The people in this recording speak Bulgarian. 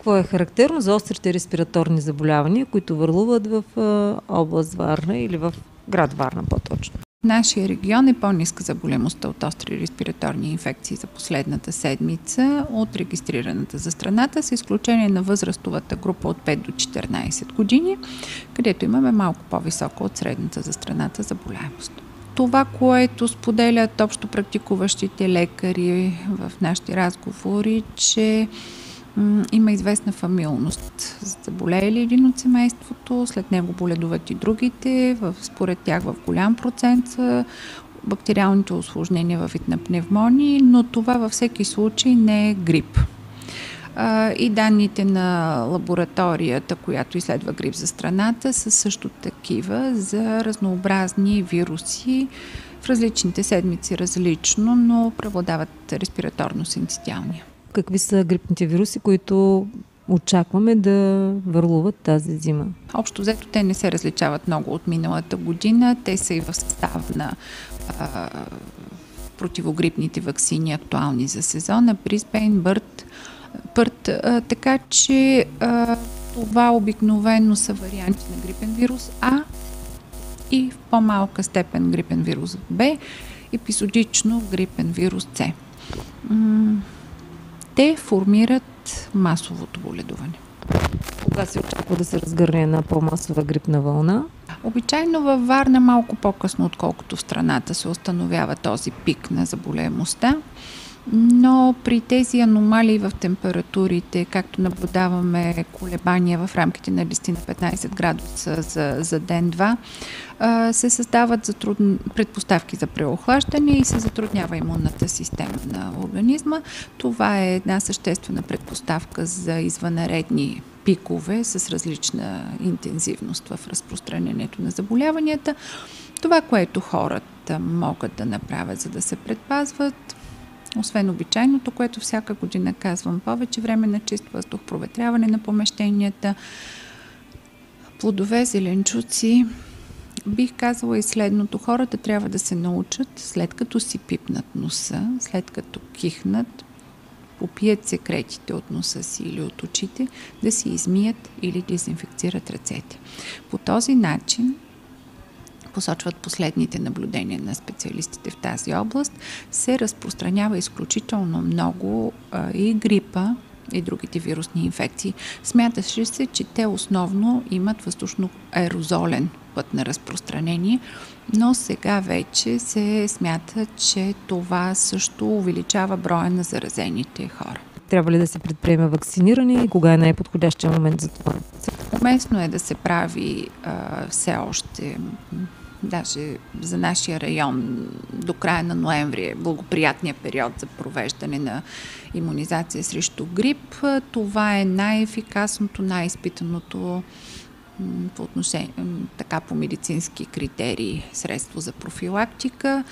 какво е характерно за острите респираторни заболявания, които върлуват в област Варна или в град Варна по-точно? В нашия регион е по-ниска заболемостта от остри респираторни инфекции за последната седмица от регистрираната за страната, с изключение на възрастовата група от 5 до 14 години, където имаме малко по-висока от средната за страната заболяемост. Това, което споделят общо практикуващите лекари в нашите разговори, че има известна фамилност. Заболели един от семейството, след него боледуват и другите. Според тях в голям процент са бактериалните усложнения във вид на пневмонии, но това във всеки случай не е грип. И данните на лабораторията, която изследва грип за страната, са също такива за разнообразни вируси. В различните седмици различно, но преобладават респираторно-синцитиалния. Какви са грипните вируси, които очакваме да върлуват тази зима? Общо взето те не се различават много от миналата година. Те са и в състав на противогрипните ваксини, актуални за сезона, Брисбейн, Пърт, така че това обикновено са варианти на грипен вирус А и в по-малка степен грипен вирус Б, епизодично грипен вирус С. Те формират масовото боледуване. Кога се очаква да се разгърне една по-масова грипна вълна? Обичайно във Варна малко по-късно, отколкото в страната, се установява този пик на заболеемостта. Но при тези аномалии в температурите, както наблюдаваме колебания в рамките на 10-15 градуса за ден-два, се създават предпоставки за преохлаждане и се затруднява имунната система на организма. Това е една съществена предпоставка за извънредни пикове с различна интензивност в разпространението на заболяванията. Това, което хората могат да направят, за да се предпазват, освен обичайното, което всяка година казвам, повече време на чист въздух, проветряване на помещенията, плодове, зеленчуци. Бих казала и следното. Хората трябва да се научат, след като си пипнат носа, след като кихнат, попият секретите от носа си или от очите, да си измият или дезинфекцират ръцете. По този начин, посочват последните наблюдения на специалистите в тази област, се разпространява изключително много и грипа, и другите вирусни инфекции. Смяташе се, че те основно имат въздушно-аерозолен път на разпространение, но сега вече се смята, че това също увеличава броя на заразените хора. Трябва ли да се предприеме вакциниране и кога е най-подходящия момент за това? Уместно е да се прави все още, даже за нашия район до края на ноември е благоприятният период за провеждане на имунизация срещу грип. Това е най-ефикасното, най-изпитаното по медицински критерии средство за профилактика.